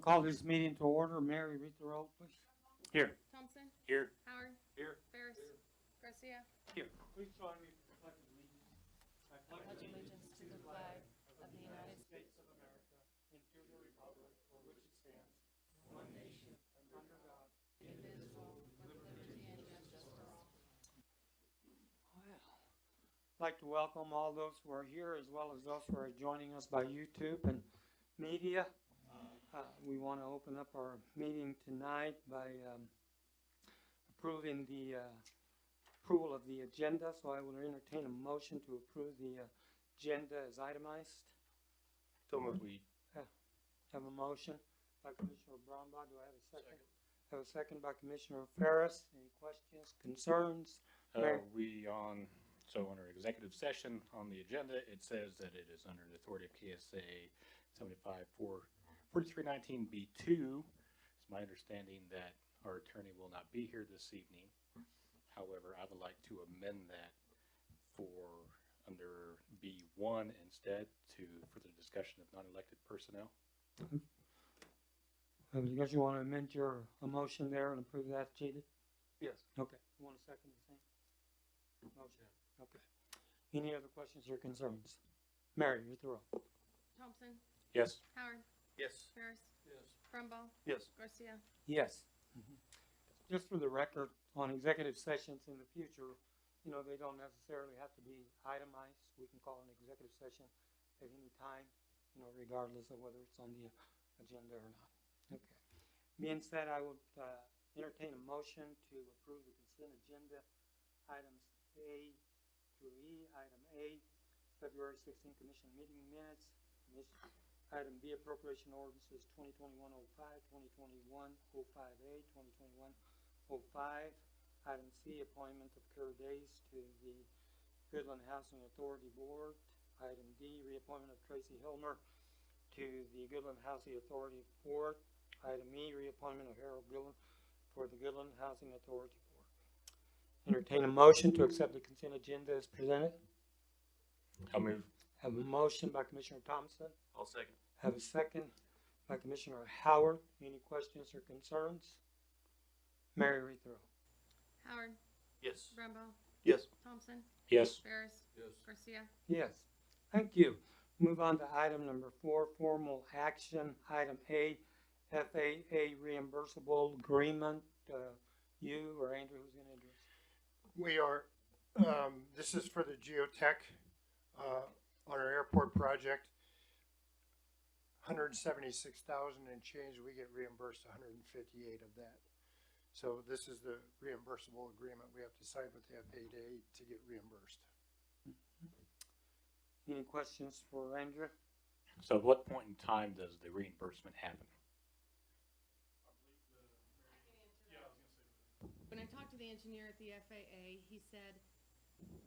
call this meeting to order. Mary, read the roll, please. Here. Thompson, Here. Howard, Here. Ferris, Garcia. Here. Please join me for the pledge of allegiance. I pledge allegiance to the flag of the United States of America and to the republic for which it stands, one nation, under God, indivisible, with liberty and justice for all. I'd like to welcome all those who are here as well as those who are joining us by YouTube and media. We want to open up our meeting tonight by approving the approval of the agenda. So I will entertain a motion to approve the agenda as itemized. So moved. We Have a motion by Commissioner Brombaugh. Do I have a second? Have a second by Commissioner Ferris. Any questions, concerns? under executive session on the agenda, it says that it is under the authority of KSA 75-4319B2. It's my understanding that our attorney will not be here this evening. However, I would like to amend that for under B1 instead for the discussion of non-elected personnel. Because you want to amend your motion there and approve that, Jaded? Yes. Okay. You want a second the same motion? Okay. Any other questions or concerns? Mary, read the roll. Thompson, Yes. Howard, Yes. Ferris, Yes. Brumbaugh, Yes. Garcia. Yes. Just for the record, on executive sessions in the future, they don't necessarily have to be itemized. We can call an executive session at any time, regardless of whether it's on the agenda or not. Okay. Being said, I would entertain a motion to approve the consent agenda items A through E. Item A, February 16th Commission meeting minutes. Item B, appropriation ordinances 2021-05, 2021-05A, 2021-05. Item C, appointment of Kara Days to the Goodland Housing Authority Board. Item D, reappointment of Tracy Hilmer to the Goodland Housing Authority Board. Item E, reappointment of Harold Goodland for the Goodland Housing Authority Board. Entertain a motion to accept the consent agenda as presented. I'll move. Have a motion by Commissioner Thompson. I'll second. Have a second by Commissioner Howard. Any questions or concerns? Mary, read the roll. Howard, Yes. Brumbaugh, Yes. Thompson, Yes. Ferris, Yes. Garcia. Yes. Thank you. Move on to item number 4, formal action. Item A, FAA reimbursable agreement. You or Andrew, who's going to address? We are, this is for the geotech, on our airport project. 176,000 and change, we get reimbursed 158 of that. So this is the reimbursable agreement we have to sign with the FAA to get reimbursed. Any questions for Andrew? So at what point in time does the reimbursement happen? When I talked to the engineer at the FAA, he said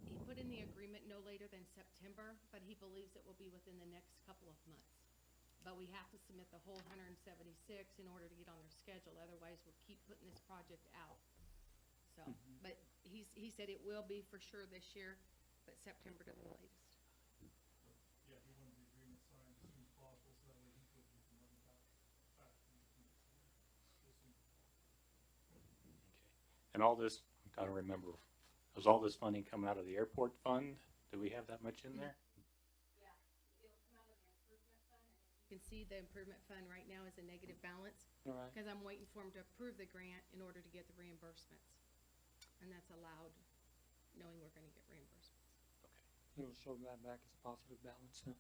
he put in the agreement no later than September, but he believes it will be within the next couple of months. But we have to submit the whole 176 in order to get on their schedule. Otherwise, we'll keep putting this project out. So, but he said it will be for sure this year, but September to the latest. Yeah, he wanted the agreement signed as soon as possible, so that way he could get the money back as soon as possible. Okay. And all this, I don't remember, was all this funding coming out of the airport fund? Do we have that much in there? You can see the improvement fund right now is a negative balance All right. because I'm waiting for him to approve the grant in order to get the reimbursements. And that's allowed, knowing we're gonna get reimbursements. It'll show that back as a positive balance. Huh?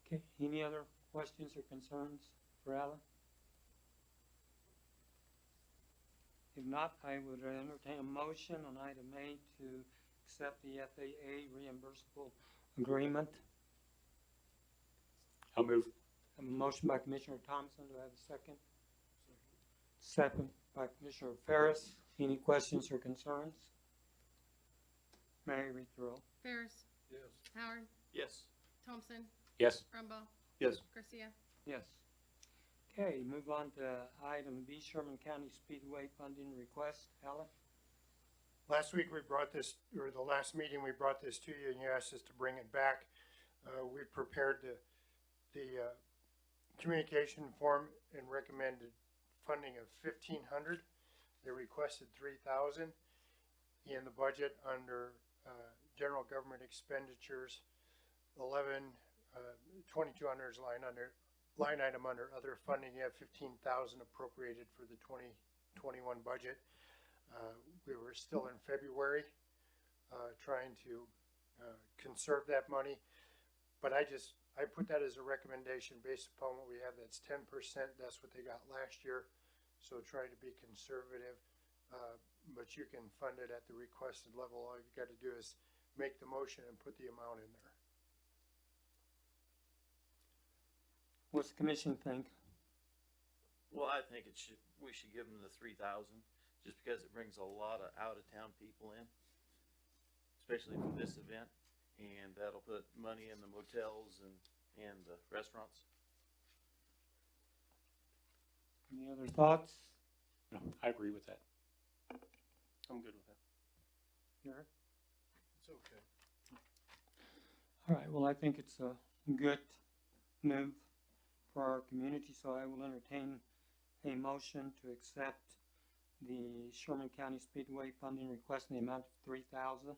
Okay. Any other questions or concerns for Alan? If not, I would entertain a motion on item A to accept the FAA reimbursable agreement. I'll move. I have a motion by Commissioner Thompson. Do I have a second? Second by Commissioner Ferris. Any questions or concerns? Mary, read the roll. Ferris, Yes. Howard, Yes. Thompson, Yes. Brumbaugh, Yes. Garcia. Yes. Okay, move on to item B, Sherman County Speedway funding request. Alan? Last week we brought this, or the last meeting we brought this to you and you asked us to bring it back. We prepared the communication form and recommended funding of 1,500. They requested 3,000 in the budget under general government expenditures. 2,200 is line item under other funding. You have 15,000 appropriated for the 2021 budget. We were still in February, trying to conserve that money, but I put that as a recommendation based upon what we have. That's 10%. That's what they got last year. So try to be conservative, but you can fund it at the requested level. All you got to do is make the motion and put the amount in there. What's the commission think? Well, I think we should give them the 3,000, just because it brings a lot of out-of-town people in, especially for this event, and that'll put money in the motels and the restaurants. Any other thoughts? No, I agree with that. I'm good with that. Eric? It's okay. All right, well, I think it's a good move for our community, so I will entertain a motion to accept the Sherman County Speedway funding request in the amount of 3,000.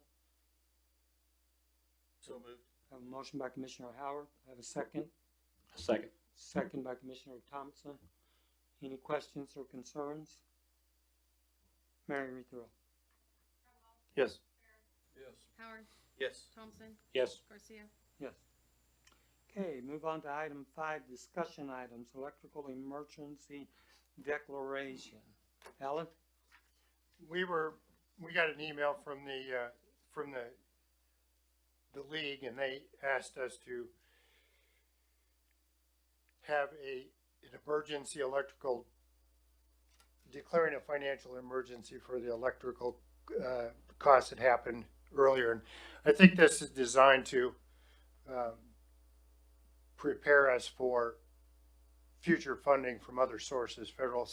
So moved. I have a motion by Commissioner Howard. I have a second. Second. Second by Commissioner Thompson. Any questions or concerns? Mary, read the roll. Yes. Howard, Yes. Thompson, Yes. Garcia. Yes. Okay, move on to item 5, discussion items, electrical emergency declaration. Alan? We got an email from the league, and they asked us to have an emergency electrical, declaring a financial emergency for the electrical costs that happened earlier. And I think this is designed to prepare us for future funding from other sources, federal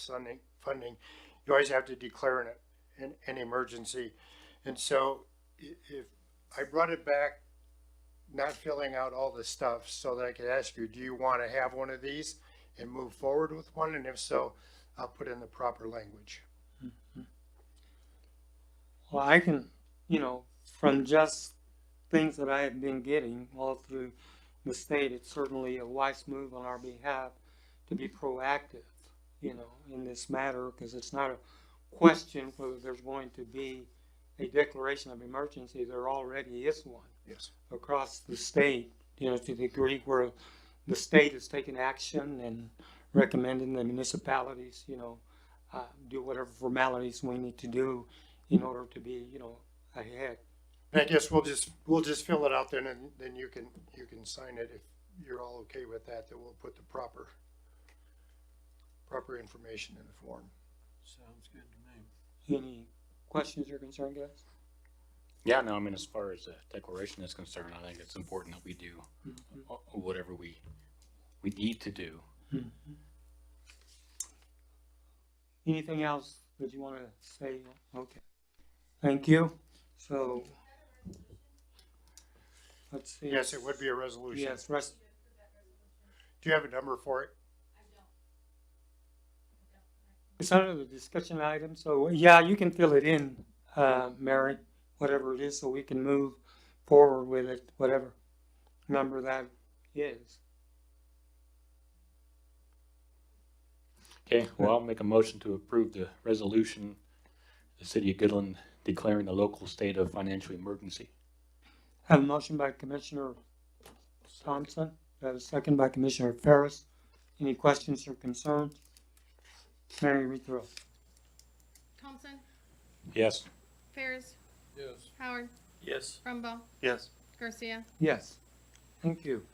funding. You always have to declare an emergency. And so if I brought it back, not filling out all the stuff, so that I could ask you, do you want to have one of these and move forward with one? And if so, I'll put in the proper language. Well, I can, from just things that I have been getting all through the state, it's certainly a wise move on our behalf to be proactive, in this matter, because it's not a question whether there's going to be a declaration of emergency. There already is one. Yes. Across the state, to the degree where the state has taken action and recommending the municipalities, do whatever formalities we need to do in order to be, ahead. And I guess we'll just fill it out then, and then you can sign it if you're all okay with that. That we'll put the proper information in the form. Sounds good to me. Any questions or concerns, guys? Yeah, no, I mean, as far as the declaration is concerned, I think it's important that we do whatever we need to do. Anything else that you want to say? Okay. Thank you. So, let's see. Yes, it would be a resolution. Yes, Do you have a number for it? it's under the discussion item, so yeah, you can fill it in, Mary, whatever it is, so we can move forward with it, whatever number that is. Okay, well, I'll make a motion to approve the resolution, the city of Goodland declaring a local state of financial emergency. Have a motion by Commissioner Thompson. Have a second by Commissioner Ferris. Any questions or concerns? Mary, read the roll. Thompson, Yes. Ferris, Yes. Howard, Yes. Brumbaugh, Yes. Garcia. Yes. Thank you.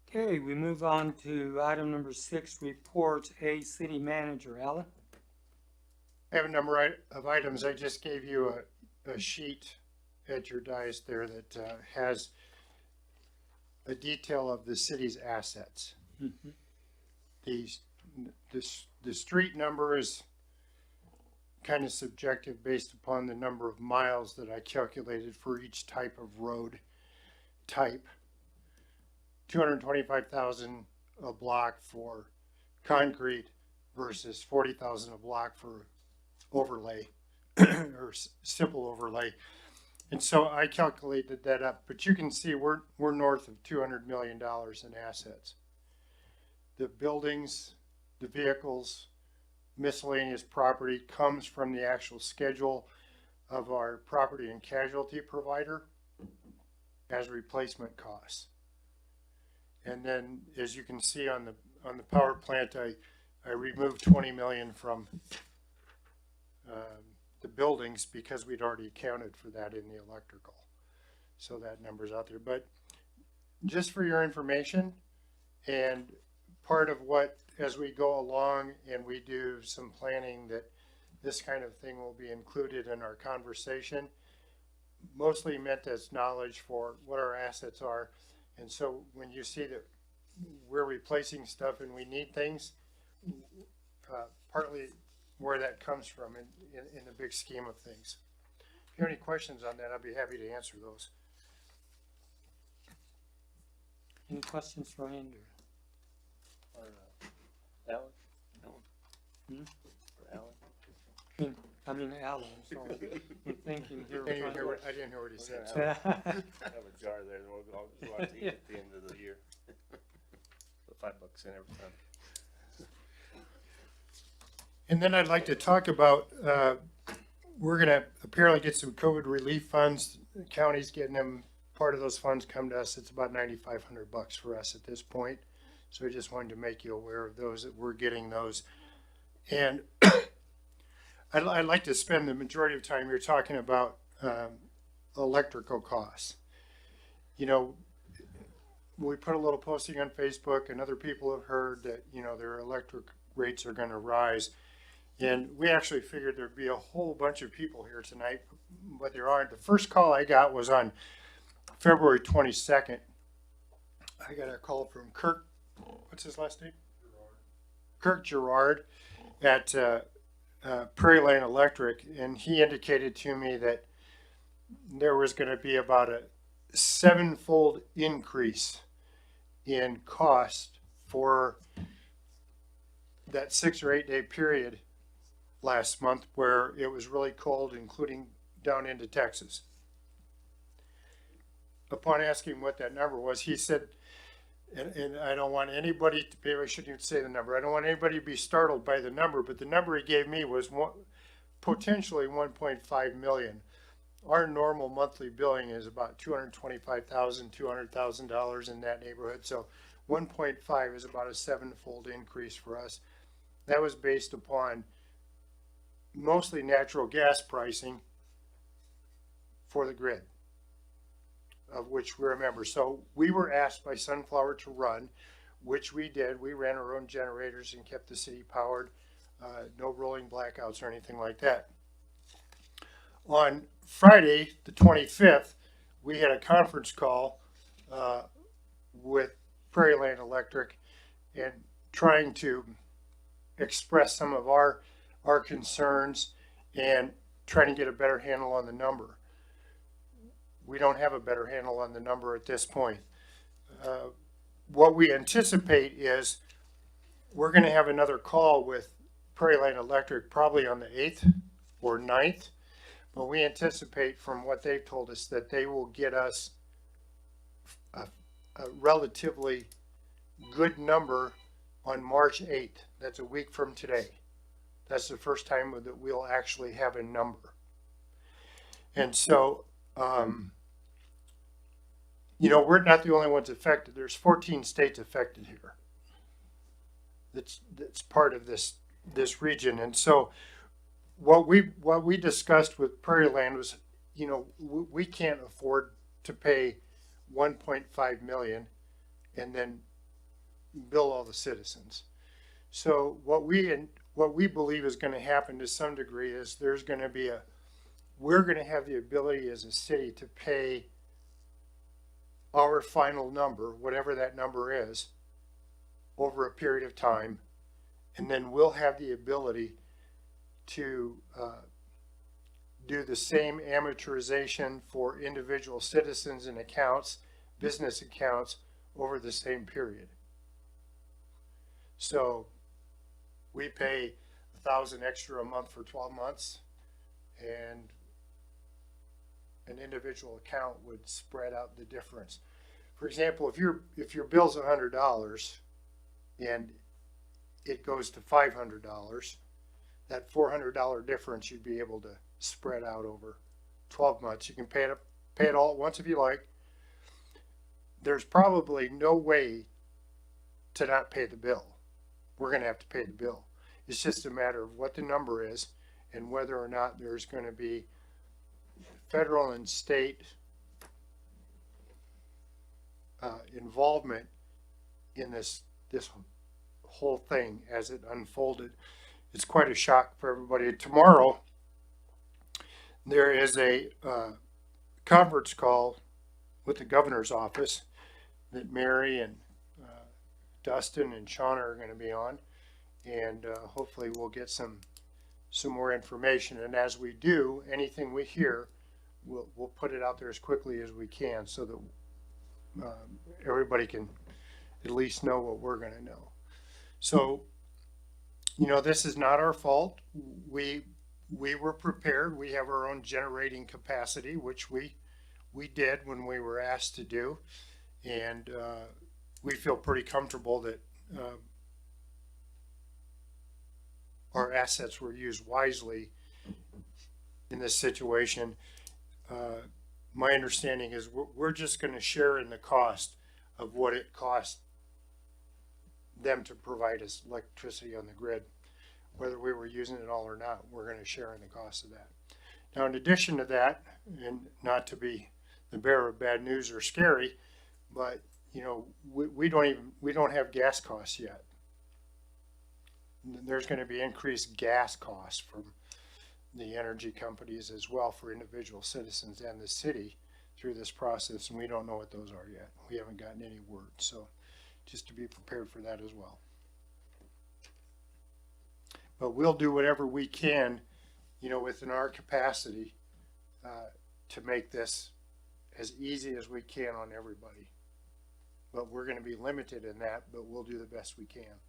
Okay, we move on to item number 6, reports. A city manager. Alan? I have a number of items. I just gave you a sheet at your dais there that has a detail of the city's assets. The street number is kind of subjective based upon the number of miles that I calculated for each type of road type. 225,000 a block for concrete versus 40,000 a block for overlay or simple overlay. And so I calculated that up, but you can see we're north of $200 million in assets. The buildings, the vehicles, miscellaneous property comes from the actual schedule of our property and casualty provider as replacement costs. And then, as you can see on the power plant, I removed 20 million from the buildings because we'd already accounted for that in the electrical. So that number's out there. But just for your information, and part of what, as we go along and we do some planning, that this kind of thing will be included in our conversation, mostly meant as knowledge for what our assets are. And so when you see that we're replacing stuff and we need things, partly where that comes from in the big scheme of things. If you have any questions on that, I'd be happy to answer those. Any questions for Andrew? Or, Alan? Hmm? Or Alan? I mean, Alan, sorry. I'm thinking here. I didn't hear what he said. So. Have a jar there, and we'll go out to eat at the end of the year. Put $5 in every time. And then I'd like to talk about, we're gonna apparently get some COVID relief funds. The county's getting them, part of those funds come to us. It's about $9,500 for us at this point. So I just wanted to make you aware of those, that we're getting those. And I'd like to spend the majority of time here talking about electrical costs. You know, we put a little posting on Facebook, and other people have heard that, you know, their electric rates are gonna rise. And we actually figured there'd be a whole bunch of people here tonight, but there aren't. The first call I got was on February 22nd. I got a call from Kirk, what's his last name? Kirk Gerard at Prairie Lane Electric, and he indicated to me that there was going to be about a 7-fold increase in cost for that 6 or 8 day period last month where it was really cold, including down into Texas. Upon asking what that number was, he said, and I don't want anybody to be, I shouldn't even say the number, I don't want anybody to be startled by the number, but the number he gave me was potentially 1.5 million. Our normal monthly billing is about $225,000, $200,000 in that neighborhood. So 1.5 is about a 7-fold increase for us. That was based upon mostly natural gas pricing for the grid, of which we're a member. So we were asked by Sunflower to run, which we did. We ran our own generators and kept the city powered. No rolling blackouts or anything like that. On Friday, the 25th, we had a conference call with Prairie Lane Electric and trying to express some of our concerns and trying to get a better handle on the number. We don't have a better handle on the number at this point. What we anticipate is we're going to have another call with Prairie Lane Electric probably on the 8th or 9th, but we anticipate from what they've told us that they will get us a relatively good number on March 8th. That's a week from today. That's the first time that we'll actually have a number. And so, you know, we're not the only ones affected. There's 14 states affected here. That's part of this region. And so what we discussed with Prairie Land was, you know, we can't afford to pay 1.5 million and then bill all the citizens. So what we believe is going to happen to some degree is there's going to be we're going to have the ability as a city to pay our final number, whatever that number is, over a period of time, and then we'll have the ability to do the same amortization for individual citizens and accounts, business accounts, over the same period. So we pay $1,000 extra a month for 12 months, and an individual account would spread out the difference. For example, if your bill's $100 and it goes to $500, that $400 difference you'd be able to spread out over 12 months. You can pay it all at once if you like. There's probably no way to not pay the bill. We're going to have to pay the bill. It's just a matter of what the number is and whether or not there's going to be federal and state involvement in this whole thing as it unfolded. It's quite a shock for everybody. Tomorrow, there is a conference call with the governor's office that Mary and Dustin and Shauna are going to be on, and hopefully we'll get some more information. And as we do, anything we hear, we'll put it out there as quickly as we can so that everybody can at least know what we're going to know. So, you know, this is not our fault. We were prepared. We have our own generating capacity, which we did when we were asked to do, and we feel pretty comfortable that our assets were used wisely in this situation. My understanding is we're just going to share in the cost of what it cost them to provide us electricity on the grid. Whether we were using it all or not, we're going to share in the cost of that. Now, in addition to that, and not to be the bearer of bad news or scary, but you know, we don't have gas costs yet. There's going to be increased gas costs from the energy companies as well for individual citizens and the city through this process, and we don't know what those are yet. We haven't gotten any word, so just to be prepared for that as well. But we'll do whatever we can, you know, within our capacity to make this as easy as we can on everybody. But we're going to be limited in that, but we'll do the best we can.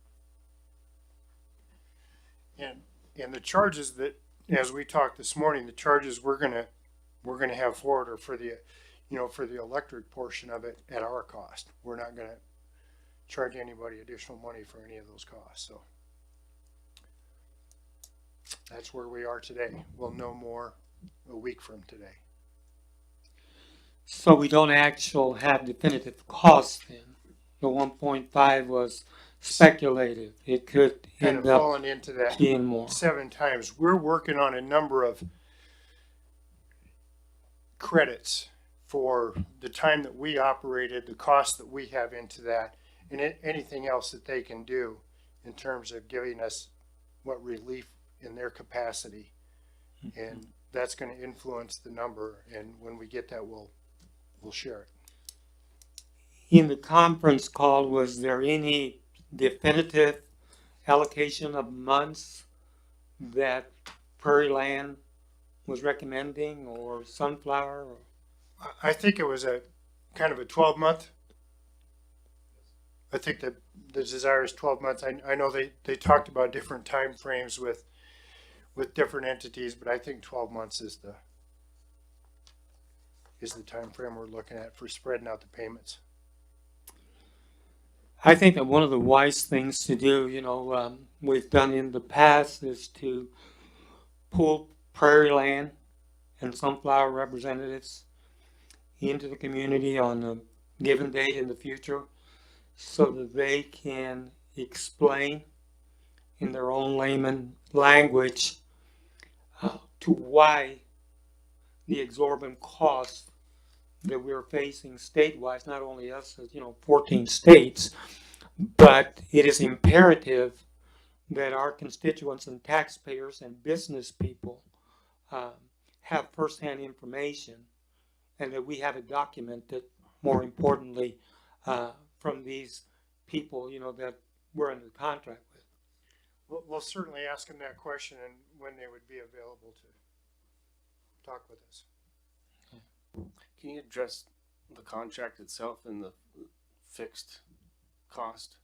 And the charges that, as we talked this morning, the charges we're going to have forward are for the, you know, for the electric portion of it at our cost. We're not going to charge anybody additional money for any of those costs. So that's where we are today. We'll know more a week from today. So we don't actually have definitive costs then. The 1.5 was speculative. It could Kind end of up falling into that being more. 7 times. We're working on a number of credits for the time that we operated, the cost that we have into that, and anything else that they can do in terms of giving us what relief in their capacity. And that's going to influence the number, and when we get that, we'll share it. In the conference call, was there any definitive allocation of months that Prairie Land was recommending, or Sunflower? Or? I think it was a kind of a 12-month. I think that the desire is 12 months. I know they talked about different time frames with different entities, but I think 12 months is the time frame we're looking at for spreading out the payments. I think that one of the wise things to do, you know, we've done in the past is to pull Prairie Land and Sunflower representatives into the community on a given date in the future so that they can explain in their own layman language to why the exorbitant costs that we're facing statewide, not only us, as 14 states, but it is imperative that our constituents and taxpayers and business people have firsthand information, and that we have it documented, more importantly, from these people, that we're under contract with. We'll certainly ask them that question and when they would be available to talk with us. Can you address the contract itself and the fixed cost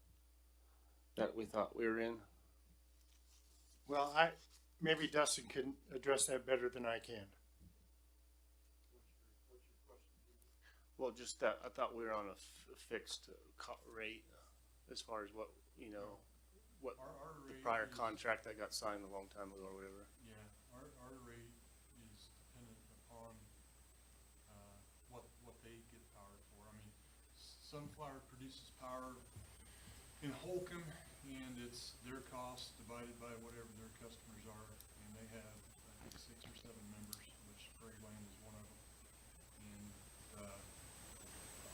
that we thought we were in? Well, maybe Dustin can address that better than I can. Well, just that, I thought we were on a fixed rate as far as what, you know, what Our the rate prior is- contract that got signed a long time ago or whatever. Yeah, our rate is dependent upon, what they get power for. I mean, Sunflower produces power in Holcomb, and it's their cost divided by whatever their customers are, and they have, I think, 6 or 7 members, which Prairie Land is one of them. And,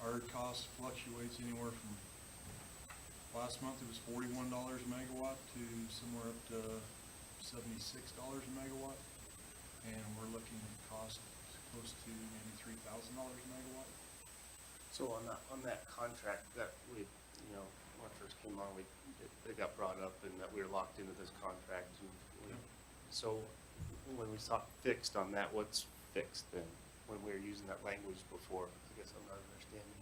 our cost fluctuates anywhere from, last month it was $41 a megawatt to somewhere up to $76 a megawatt. And we're looking at cost close to maybe $3,000 a megawatt. So on that contract that we, you know, when it first came on, it got brought up and that we were locked into this contract. And so when we talk fixed on that, what's fixed then? When we were using that language before, I guess I'm not understanding.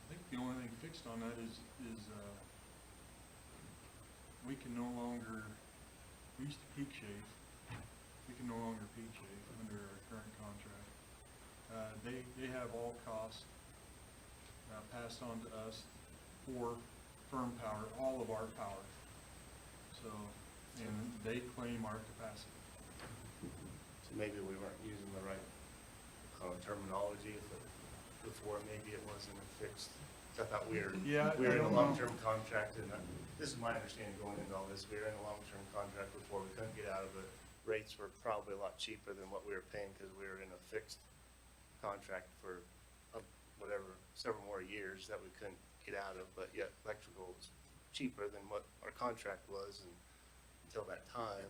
I think the only thing fixed on that is, we can no longer, we used to peak shave. We can no longer peak shave under our current contract. They have all costs, passed on to us for firm power, all of our power. So, and they claim our capacity. So maybe we weren't using the right terminology before, maybe it wasn't a fixed. I thought we were in Yeah, a I don't know. long-term contract, and this is my understanding going into all this, we were in a long-term contract before, we couldn't get out of it. Rates were probably a lot cheaper than what we were paying, because we were in a fixed contract for whatever, several more years that we couldn't get out of, but yet electrical was cheaper than what our contract was until that time.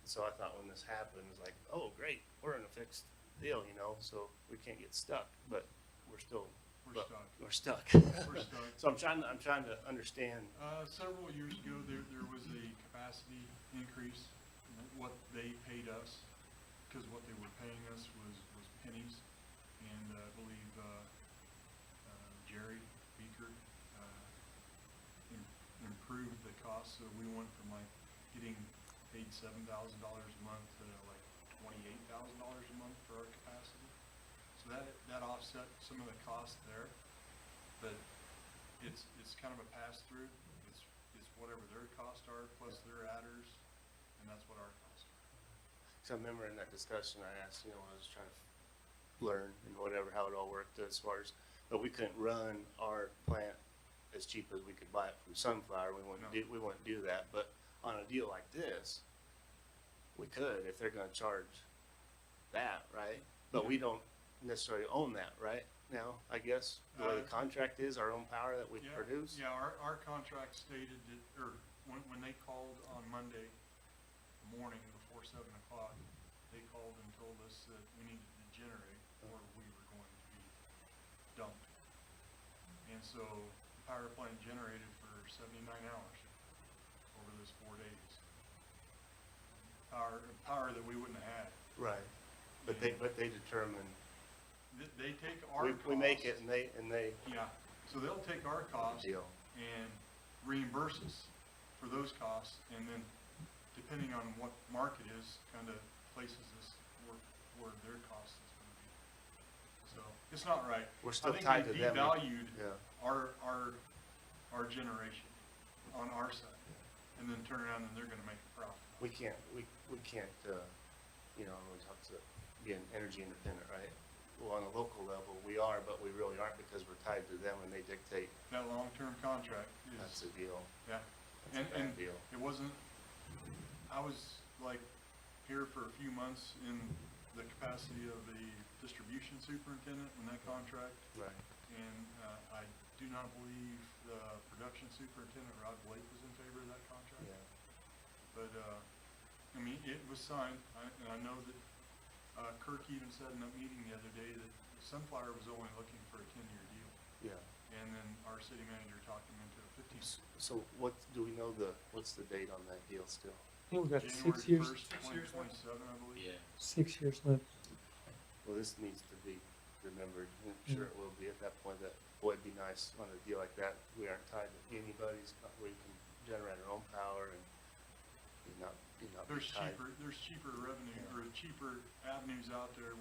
So I thought when this happened, it was like, oh, great, we're in a fixed deal, you know, so we can't get stuck, but we're still. We're stuck. We're stuck. We're stuck. So I'm trying to understand. Several years ago, there was a capacity increase, what they paid us, because what they were paying us was pennies. And I believe, Jerry Beaker, improved the cost, so we went from like getting paid $7,000 a month to like $28,000 a month for our capacity. So that offset some of the cost there, but it's kind of a pass-through. It's whatever their costs are plus their adders, and that's what our costs are. So I remember in that discussion, I asked, you know, I was trying to learn and whatever, how it all worked as far as, but we couldn't run our plant as cheap as we could buy it from Sunflower. We wouldn't do that, but on a deal like this, we could, if they're gonna charge that, right? But we don't necessarily own that, right? Now, I guess, the way the contract is, our own power that we produce? Yeah, our contract stated that, or when they called on Monday morning before 7 o'clock, they called and told us that we needed to generate or we were going to be dumped. And so the power plant generated for 79 hours over those 4 days. Power that we wouldn't have had. Right, but they determine, They take our costs. we make it and they Yeah, so they'll take our costs deal. and reimburse us for those costs, and then depending on what market is, kind of places us where their cost is gonna be. So, it's not right. We're still tied to them. I think they devalued Yeah. our generation on our side, and then turn around and they're gonna make a profit. We can't, you know, we talk to being energy independent, right? Well, on a local level, we are, but we really aren't because we're tied to them and they dictate. That long-term contract That's is, the deal. yeah, That's a bad deal. it wasn't, I was like here for a few months in the capacity of a distribution superintendent when that contract, Right. and I do not believe the production superintendent, Rod Blake, was in favor of that contract. Yeah. But, I mean, it was signed, and I know that Kirk even said in that meeting the other day that Sunflower was only looking for a 10-year deal. Yeah. And then our city manager talked him into a 15. So what, do we know what's the date on that deal still? I think we got January 6 years, 1st, 2027, I believe. 6 years left. Well, this needs to be remembered. I'm sure it will be at that point that, boy, it'd be nice on a deal like that. We aren't tied to anybody's, where you can generate our own power and be not be tied. There's cheaper revenue, or cheaper avenues out there.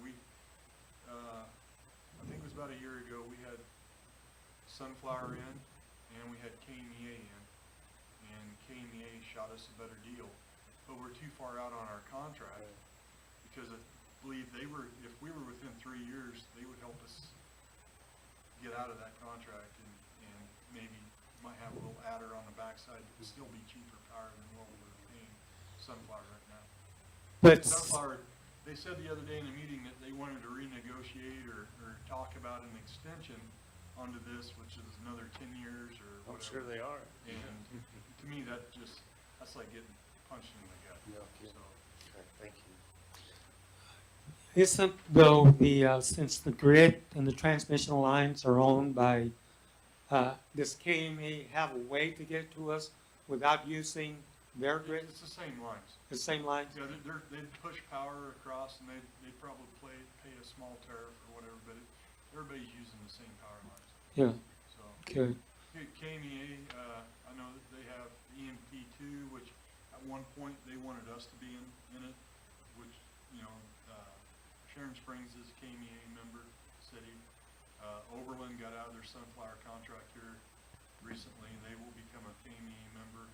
I think it was about a year ago, we had Sunflower in, and we had KMEA in, and KMEA shot us a better deal, but we're too far out on our contract, because I believe if we were within 3 years, they would help us get out of that contract, and maybe might have a little adder on the backside that would still be cheaper power than what we're paying Sunflower right now. But Sunflower, they said the other day in a meeting that they wanted to renegotiate or talk about an extension onto this, which is another 10 years or I'm whatever. sure they are. And to me, that's like getting punched in the gut. No kidding. So, Okay, thank you. isn't though since the grid and the transmission lines are owned by, does KME have a way to get to us without using their grid, it's the same lines. the same lines? Yeah, they'd push power across, and they'd probably pay a small tariff or whatever, but everybody's using the same power lines. Yeah, So okay. KMEA, I know that they have EMP2, which at one point they wanted us to be in it, which, Sharon Springs is a KMEA member city. Oberlin got out of their Sunflower contract here recently, and they will become a KMEA member.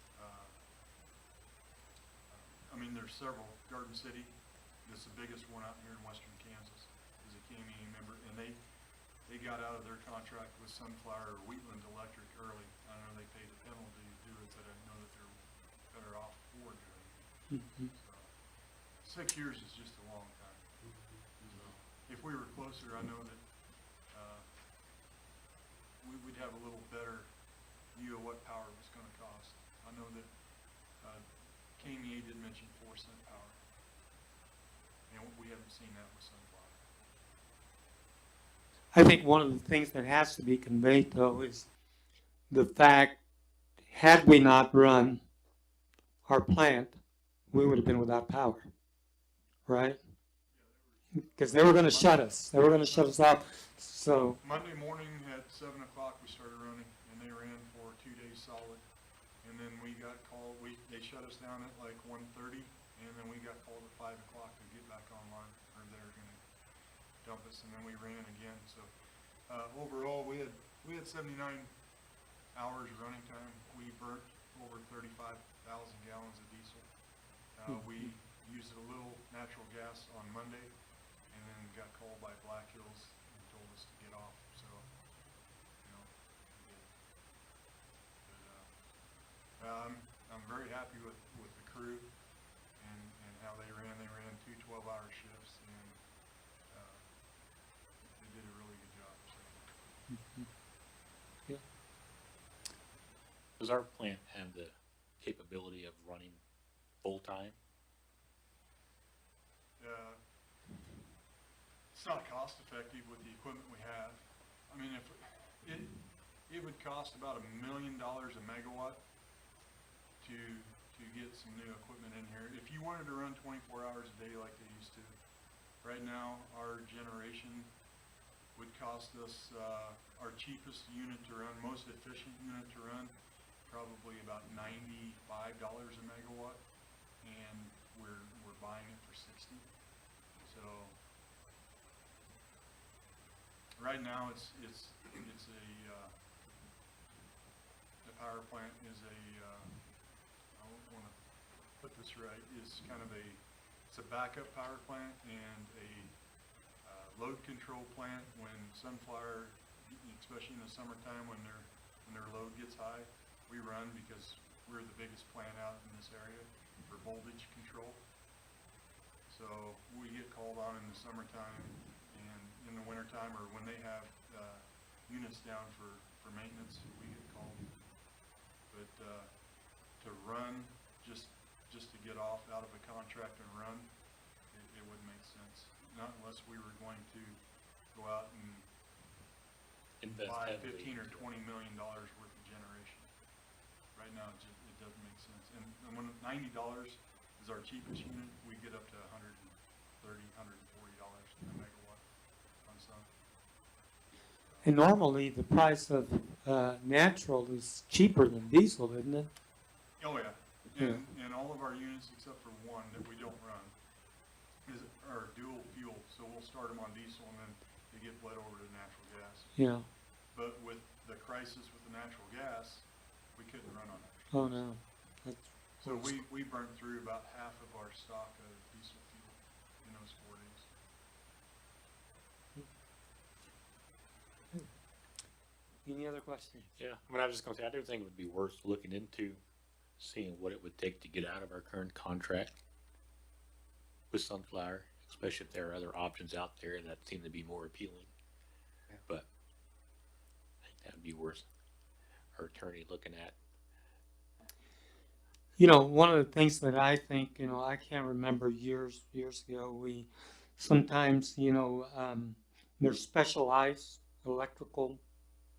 There's several. Garden City is the biggest one out here in western Kansas, is a KMEA member, and they got out of their contract with Sunflower or Wheatland Electric early. I know they paid a penalty to do it, but I know that they're better off for doing it. Mhm. So, 6 years is just a long time. So, if we were closer, I know that we'd have a little better view of what power was going to cost. I know that KMEA did mention 4-cent power, and we haven't seen that with Sunflower. I think one of the things that has to be conveyed though is the fact, had we not run our plant, we would have been without power, right? Because they were going to shut us. They were going to shut us off. So, Monday morning at 7 o'clock we started running, and they ran for 2 days solid. And then we got called, they shut us down at like 1:30, and then we got called at 5 o'clock to get back online, or they were gonna dump us, and then we ran again. So, overall, we had 79 hours of running time. We burnt over 35,000 gallons of diesel. We used a little natural gas on Monday, and then got called by Black Hills and told us to get off, so, we did. But, I'm very happy with the crew and how they ran. They ran 2 12-hour shifts, and, they did a really good job, so. yeah. Does our plant have the capability of running full-time? It's not cost effective with the equipment we have. If it would cost about $1 million a megawatt to get some new equipment in here. If you wanted to run 24 hours a day like they used to, right now our generation would cost us, our cheapest unit to run, most efficient unit to run, probably about $95 a megawatt, and we're buying it for 60. So right now it's a the power plant is a I want to put this right, is kind of it's a backup power plant and a load control plant when Sunflower, especially in the summertime when their load gets high, we run because we're the biggest plant out in this area for voltage control. So we get called on in the summertime and in the wintertime, or when they have units down for maintenance, we get called. But to run, just to get off out of a contract and run, it wouldn't make sense. Not unless we were going to go out and Invest buy heavily 15 or into it. $20 million worth of generation. Right now, it doesn't make sense. And when $90 is our cheapest unit, we get up to $130, $140 a megawatt on some. And normally the price of natural is cheaper than diesel, isn't it? Oh, yeah. And all of our units except for one that we don't run are dual fuel, so we'll start them on diesel and then they get bled over to natural gas. Yeah. But with the crisis with the natural gas, we couldn't run on natural Oh, gas. no. That's, So we burned through about half of our stock of diesel fuel in those 4 days. any other questions? Yeah, I mean, I was just gonna say, I do think it would be worth looking into, seeing what it would take to get out of our current contract with Sunflower, especially if there are other options out there that seem to be more appealing. But I think that'd be worth our attorney looking at. You know, one of the things that I think, you know, I can't remember years ago, we sometimes, you know, there's specialized electrical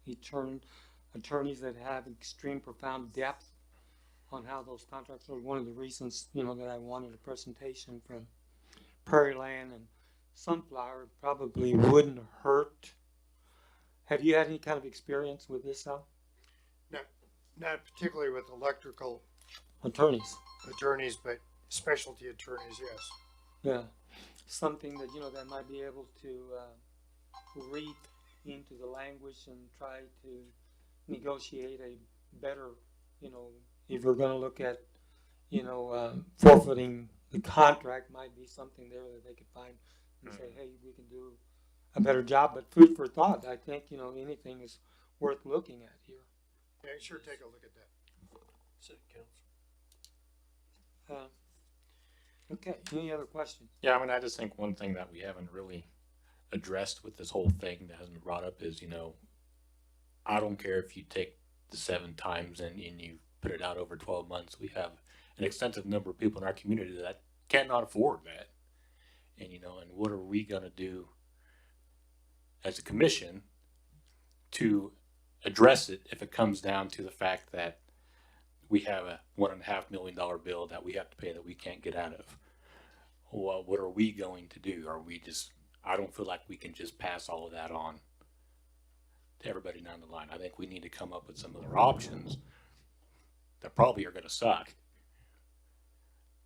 attorneys that have extreme profound depth on how those contracts are. One of the reasons, you know, that I wanted a presentation from Prairie Land and Sunflower probably wouldn't hurt. Have you had any kind of experience with this, Al? Not particularly with electrical Attorneys. attorneys, but specialty attorneys, yes. Yeah, something that, you know, that might be able to read into the language and try to negotiate a better, you know, if we're gonna look at, you know, forfeiting the contract, might be something there that they could find and say, hey, we can do a better job. But food for thought, I think, you know, anything is worth looking at here. Yeah, sure, take a look at that. City council. Okay, any other questions? Yeah, I mean, I just think one thing that we haven't really addressed with this whole thing that hasn't been brought up is, you know, I don't care if you take the 7 times and you put it out over 12 months. We have an extensive number of people in our community that cannot afford that. And, you know, and what are we going to do as a commission to address it if it comes down to the fact that we have a $1.5 million bill that we have to pay that we can't get out of? Well, what are we going to do? Are we just, I don't feel like we can just pass all of that on to everybody down the line. I think we need to come up with some other options that probably are going to suck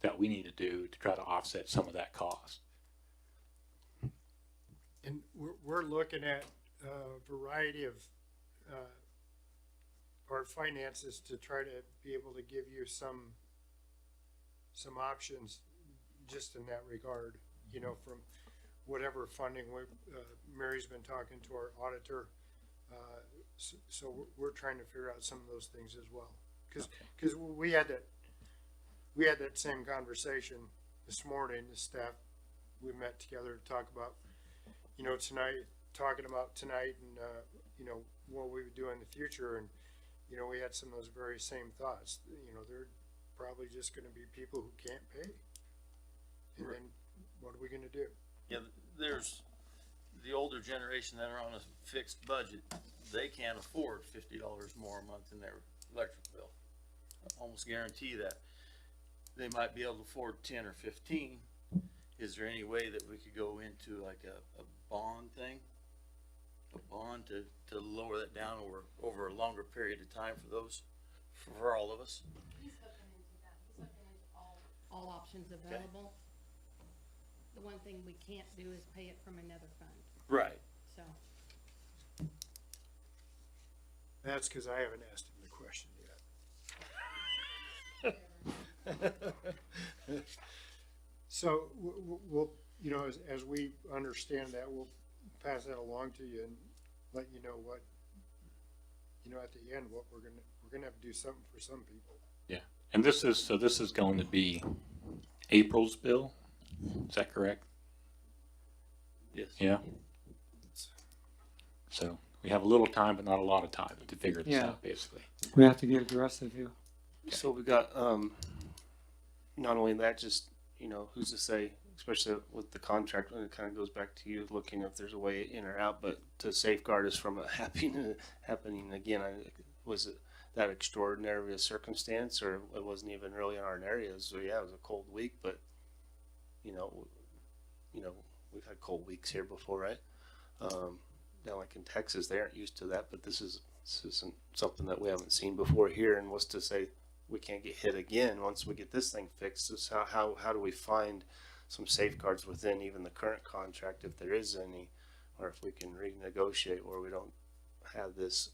that we need to do to try to offset some of that cost. And we're looking at a variety of our finances to try to be able to give you some options just in that regard, you know, from whatever funding Mary's been talking to our auditor. So we're trying to figure out some of those things as well. Cause we had that same conversation this morning, the staff, we met together to talk about, you know, talking about tonight and, you know, what we would do in the future. And, you know, we had some of those very same thoughts. You know, there are probably just gonna be people who can't pay. And then what are we gonna do? Yeah, there's the older generation that are on a fixed budget, they can't afford $50 more a month in their electric bill. I almost guarantee that. They might be able to afford 10 or 15. Is there any way that we could go into like a bond thing? A bond to lower that down over a longer period of time for those, for all of us? He's looking into that. He's looking into all options available. The one thing we can't do is pay it from another fund, Right. so. That's cause I haven't asked him the question yet. So we'll, you know, as we understand that, we'll pass that along to you and let you know what, you know, at the end, what we're gonna have to do something for some people. Yeah. And this is going to be April's bill. Is that correct? Yes. Yeah. So we have a little time, but not a lot of time to figure this Yeah. out, basically. We have to get aggressive here. So we got, not only that, just, you know, who's to say, especially with the contract, when it kind of goes back to you looking if there's a way in or out, but to safeguard us from it happening again. Was it that extraordinary of a circumstance, or it wasn't even really in our areas? So yeah, it was a cold week, but you know, we've had cold weeks here before, right? Down like in Texas, they aren't used to that, but this isn't something that we haven't seen before here. And what's to say we can't get hit again once we get this thing fixed. Is how do we find some safeguards within even the current contract, if there is any, or if we can renegotiate where we don't have this,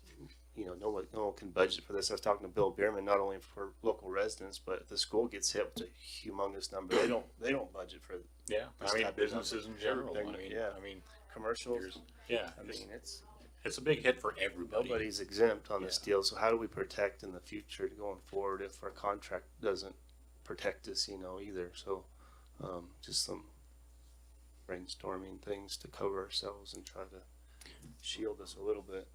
you know, no one can budget for this. I was talking to Bill Bierman, not only for local residents, but if the school gets hit with a humongous number, they don't budget for Yeah, This I mean, type of businesses in general, I everything, mean, yeah. I mean, commercials. yeah, I mean, it's it's a big hit for everybody. nobody's exempt on this Yeah. deal. So how do we protect in the future going forward if our contract doesn't protect us, you know, either? So just some brainstorming things to cover ourselves and try to shield us a little bit.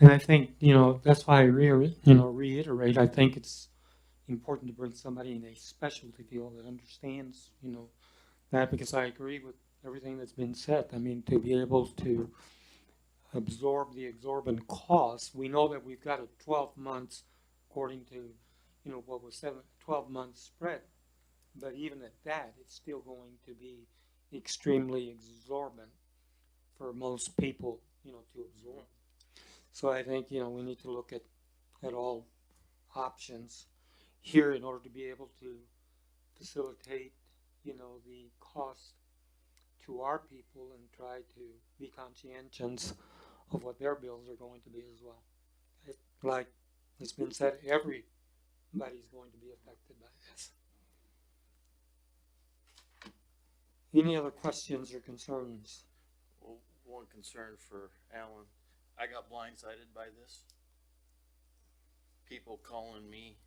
And I think, you know, that's why I reiterate, I think it's important to bring somebody in a specialty field that understands, you know, that, because I agree with everything that's been said. I mean, to be able to absorb the exorbitant costs, we know that we've got a 12 months, according to, you know, what was 12-month spread. But even at that, it's still going to be extremely exorbitant for most people, you know, to absorb. So I think, you know, we need to look at all options here in order to be able to facilitate, you know, the cost to our people and try to be conscientious of what their bills are going to be as well. Like it's been said, everybody's going to be affected by this. Any other questions or concerns? Well, one concern for Alan, I got blindsided by this. People calling me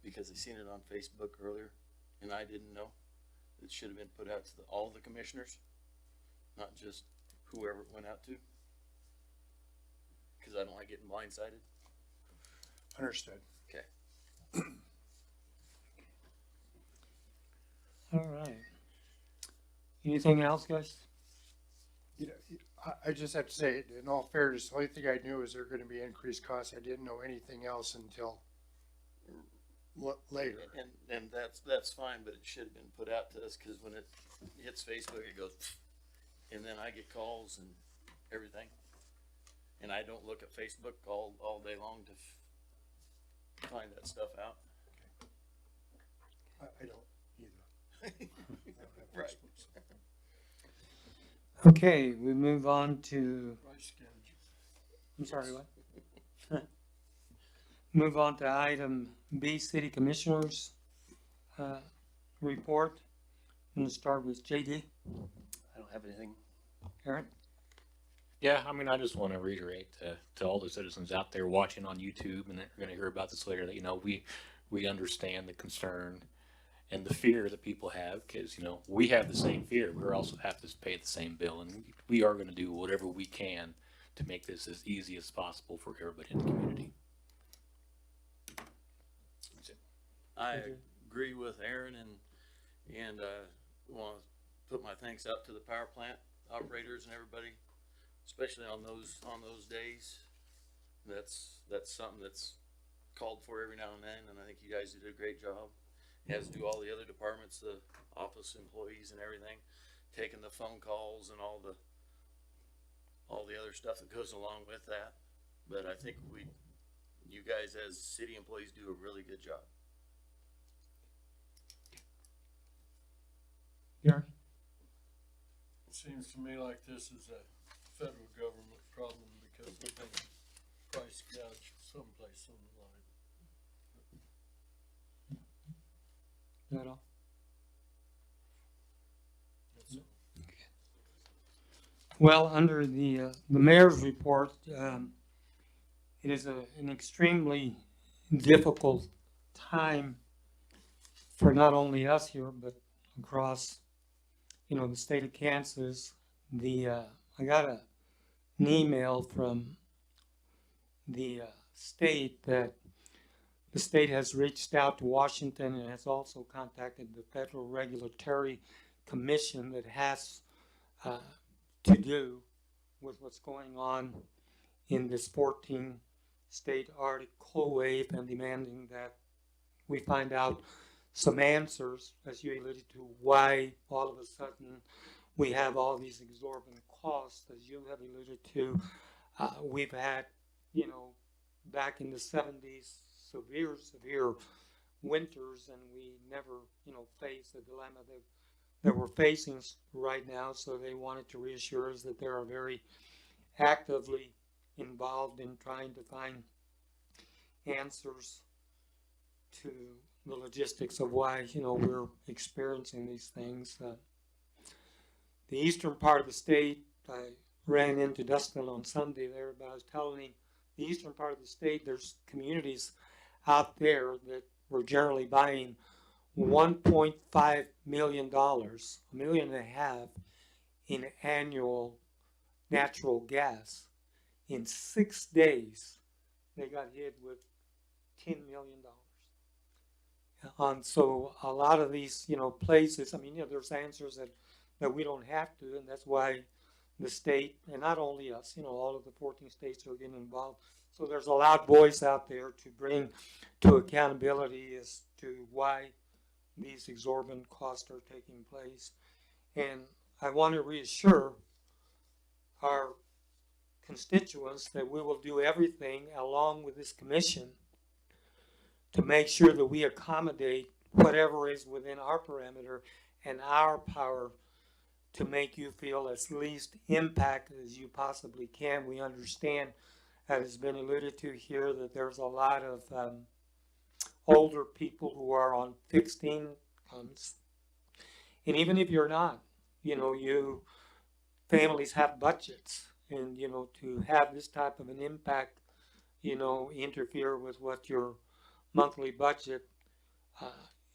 because they seen it on Facebook earlier and I didn't know. It should have been put out to all the commissioners, not just whoever it went out to. Cause I don't like getting blindsided. Understood. Okay. All right. Anything else, guys? You know, I just have to say, in all fairness, the only thing I knew is there are gonna be increased costs. I didn't know anything else until later. And that's fine, but it should have been put out to us, cause when it hits Facebook, it goes, and then I get calls and everything. And I don't look at Facebook all day long to find that stuff out. I don't either. I don't have Right. Facebook, so. Okay, we move on to, I'm sorry, what? Move on to item B, City Commissioners, report. I'm gonna start with JD. I don't have anything. Aaron? Yeah, I mean, I just want to reiterate to all the citizens out there watching on YouTube, and they're going to hear about this later, that, you know, we understand the concern and the fear that people have, because, you know, we have the same fear. We also have to pay the same bill, and we are going to do whatever we can to make this as easy as possible for everybody in the community. That's it. I agree with Aaron and want to put my thanks out to the power plant operators and everybody, especially on those days. That's something that's called for every now and then, and I think you guys did a great job, as do all the other departments, the office employees and everything, taking the phone calls and all the other stuff that goes along with that. But I think you guys as city employees do a really good job. Gary? It seems to me like this is a federal government problem because they've been price gouged someplace on the line. Is that all? That's all. Well, under the mayor's report, it is an extremely difficult time for not only us here, but across, you know, the state of Kansas. I got an email from the state that the state has reached out to Washington and has also contacted the Federal Regulatory Commission that has to do with what's going on in this 14-state Arctic cold wave, and demanding that we find out some answers, as you alluded to, why all of a sudden we have all these exorbitant costs, as you have alluded to. We've had, you know, back in the 70s, severe winters, and we never, faced the dilemma that we're facing right now. So they wanted to reassure us that they are very actively involved in trying to find answers to the logistics of why, we're experiencing these things. The eastern part of the state, I ran into Dustin on Sunday there, but I was telling him the eastern part of the state, there's communities out there that were generally buying $1.5 million, $1.5 million in annual natural gas. In 6 days, they got hit with $10 million. So a lot of these, places, there's answers that we don't have to, and that's why the state, and not only us, all of the 14 states are getting involved. So there's a loud voice out there to bring to accountability as to why these exorbitant costs are taking place. And I want to reassure our constituents that we will do everything along with this commission to make sure that we accommodate whatever is within our parameter and our power to make you feel as least impacted as you possibly can. We understand, as has been alluded to here, that there's a lot of older people who are on fixed incomes. And even if you're not, you families have budgets, and to have this type of an impact, interfere with what your monthly budget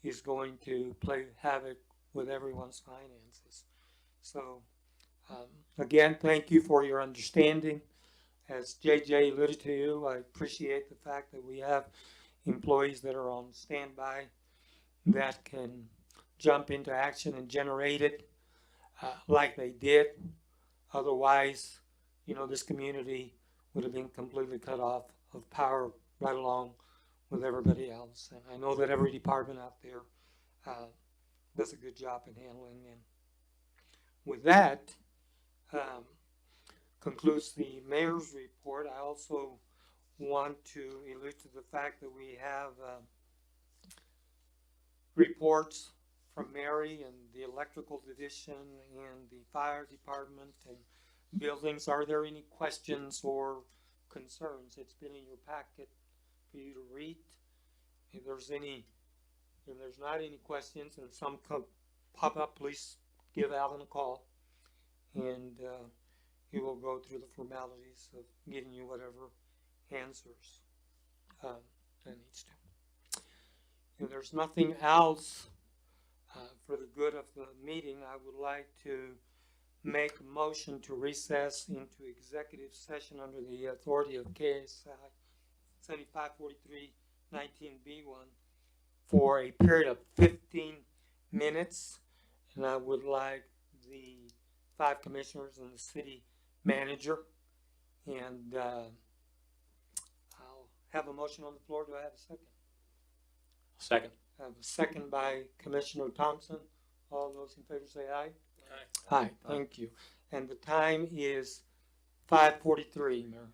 is going to play havoc with everyone's finances. So again, thank you for your understanding. As JJ alluded to, I appreciate the fact that we have employees that are on standby that can jump into action and generate it like they did. Otherwise, this community would have been completely cut off of power right along with everybody else. And I know that every department out there does a good job in handling. And with that, concludes the mayor's report. I also want to allude to the fact that we have reports from Mary and the electrical division and the fire department and buildings. Are there any questions or concerns? It's been in your packet for you to read. If there's not any questions and some pop up, please give Alan a call, and he will go through the formalities of giving you whatever answers that needs to. If there's nothing else for the good of the meeting, I would like to make a motion to recess into executive session under the authority of KSI 7543-19B1 for a period of 15 minutes. And I would like the 5 commissioners and the city manager, and I'll have a motion on the floor. Do I have a second? Second. I have a second by Commissioner Thompson. All those in favor say aye. Aye. Aye. Thank you. And the time is 5:43, Mayor.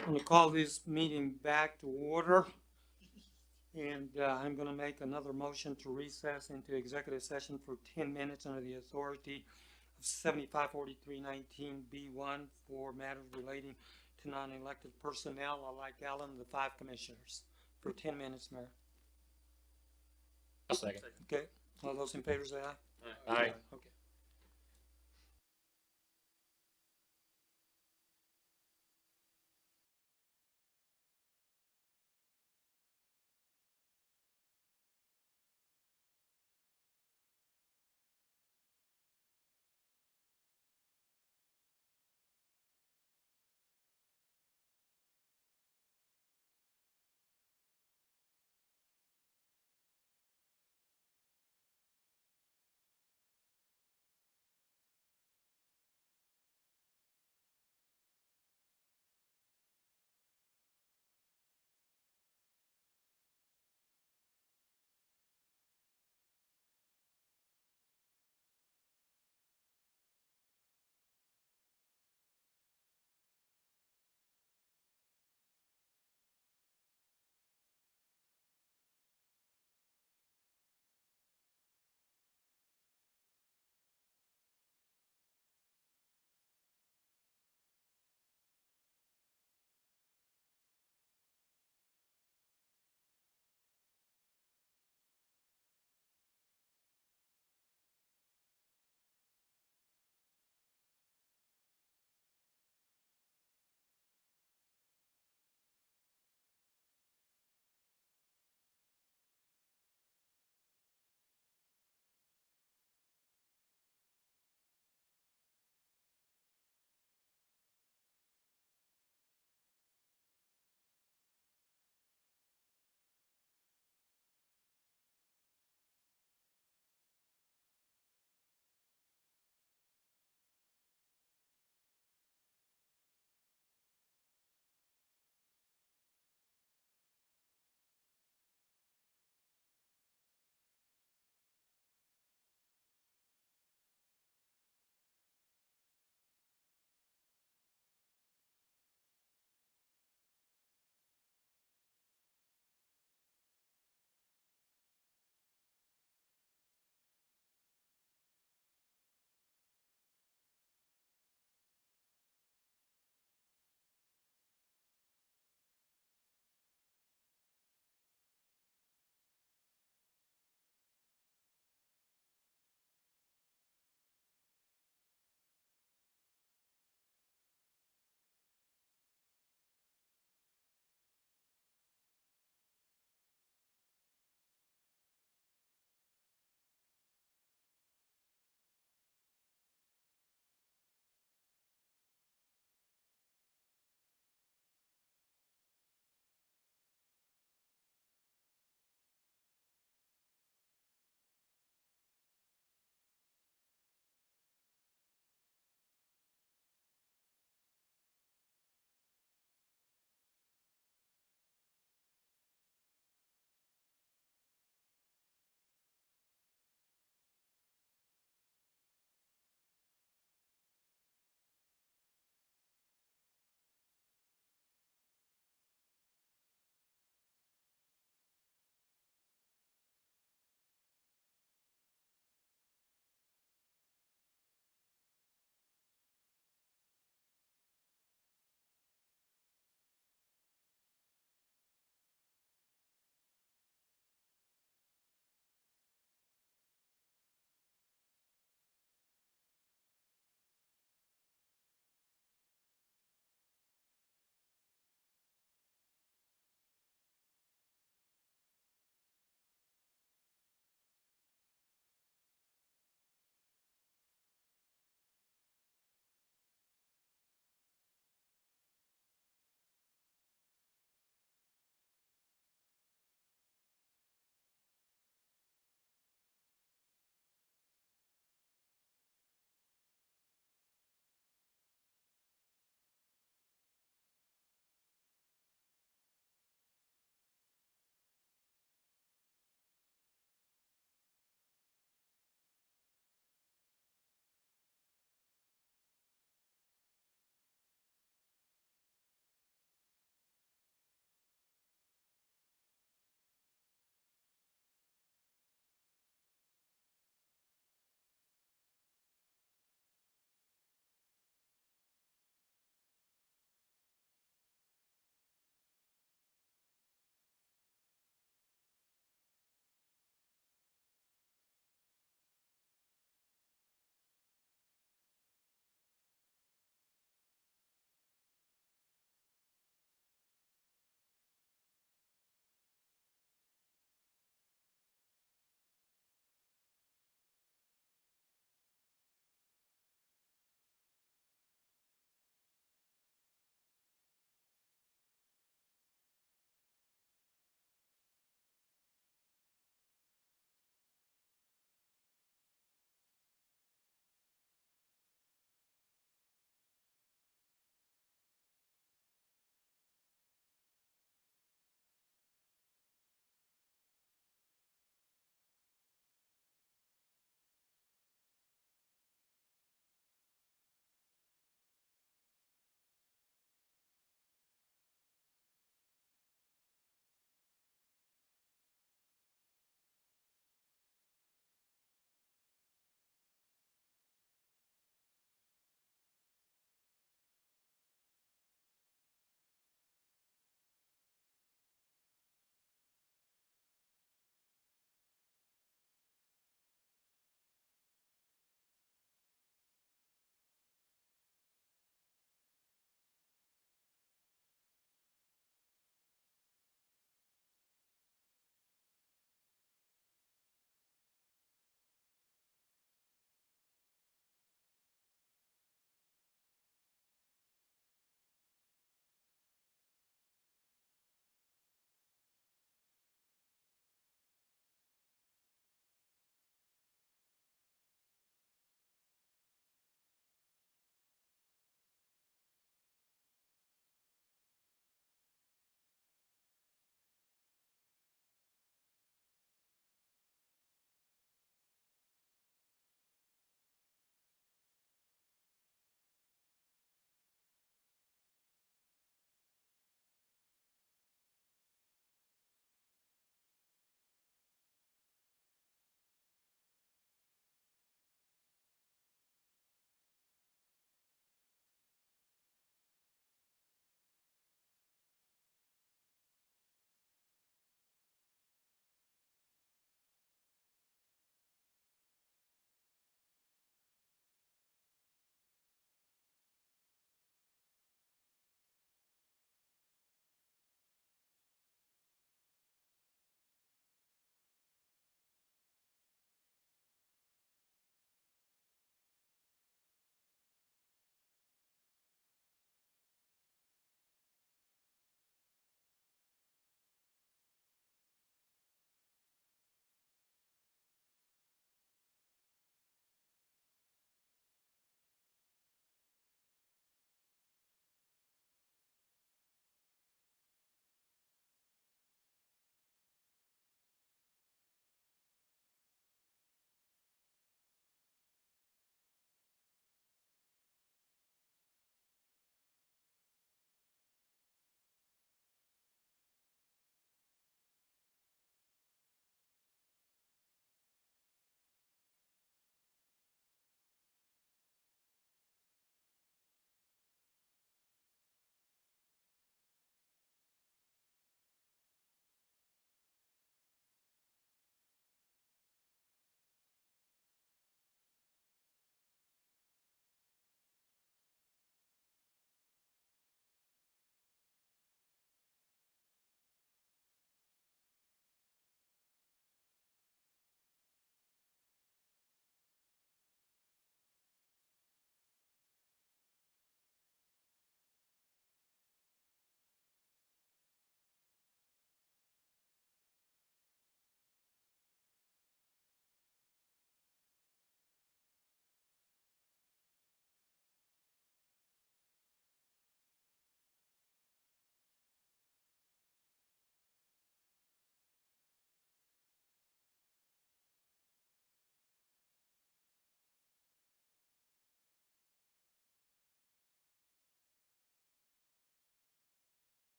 I'm gonna call this meeting back to order. And I'm gonna make another motion to recess into executive session for 10 minutes under the authority of 754319B1 for matters relating to non-elected personnel, like Alan, the 5 commissioners, for 10 minutes, Mayor. A second. Okay, all those in favor say aye. Aye. Okay.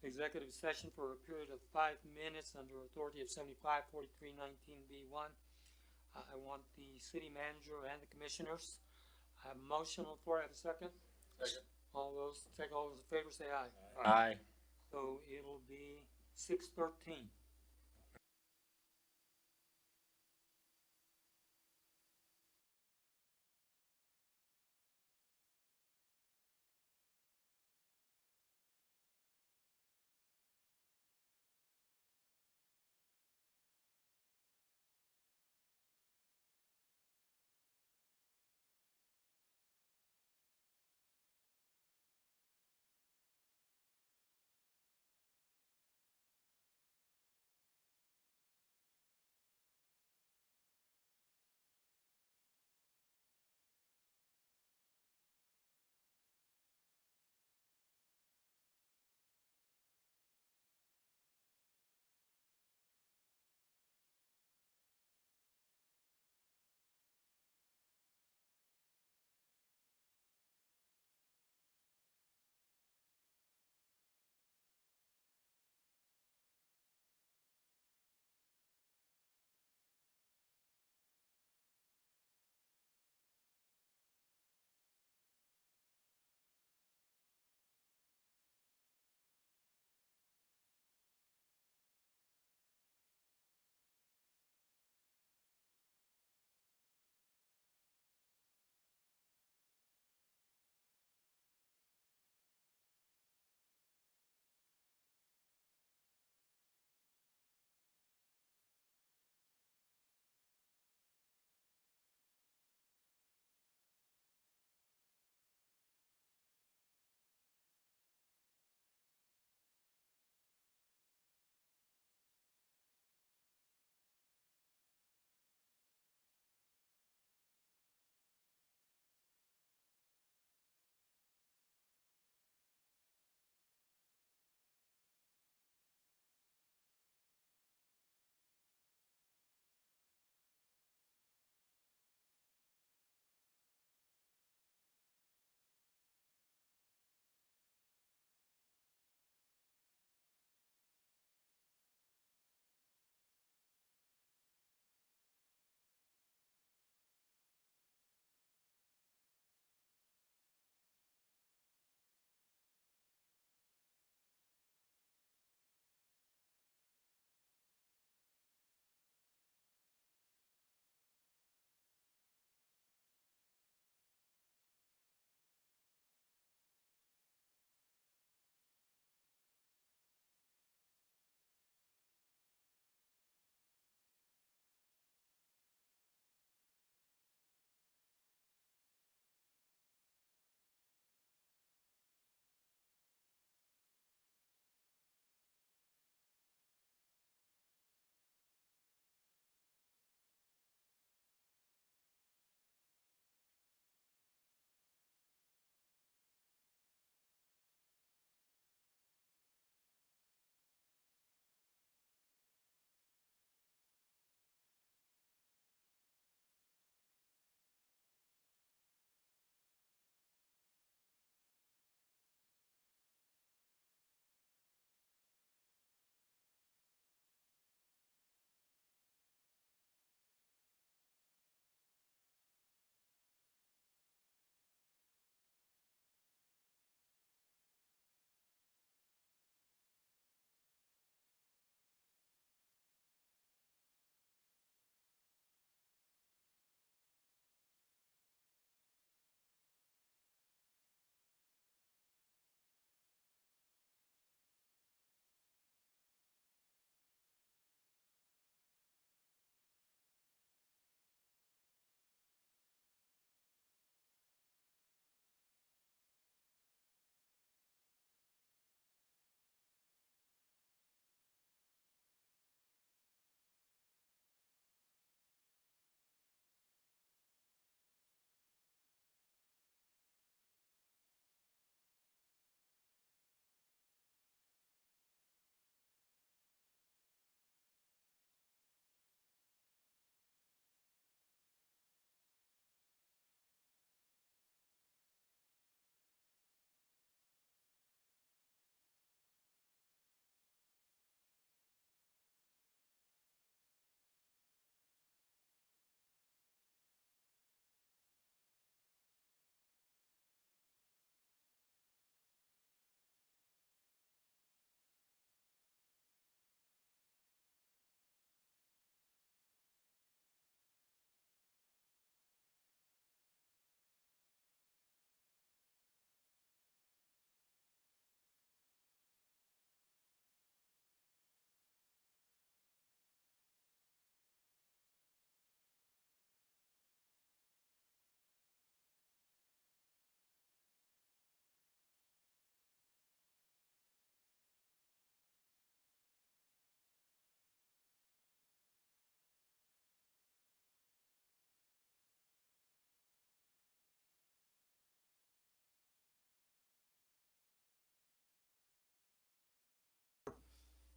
executive session for a period of 5 minutes under authority of 75-43-19B1. I want the city manager and the commissioners. I have a motion on the floor. I have a second. Second. All those in favor say aye. Aye. So it'll be 6:13.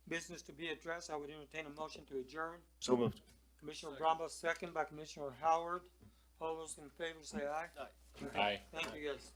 business to be addressed, I would entertain a motion to adjourn. So moved. Commissioner Bravo, second by Commissioner Howard. All those in favor say aye. Aye. Thank you, guys.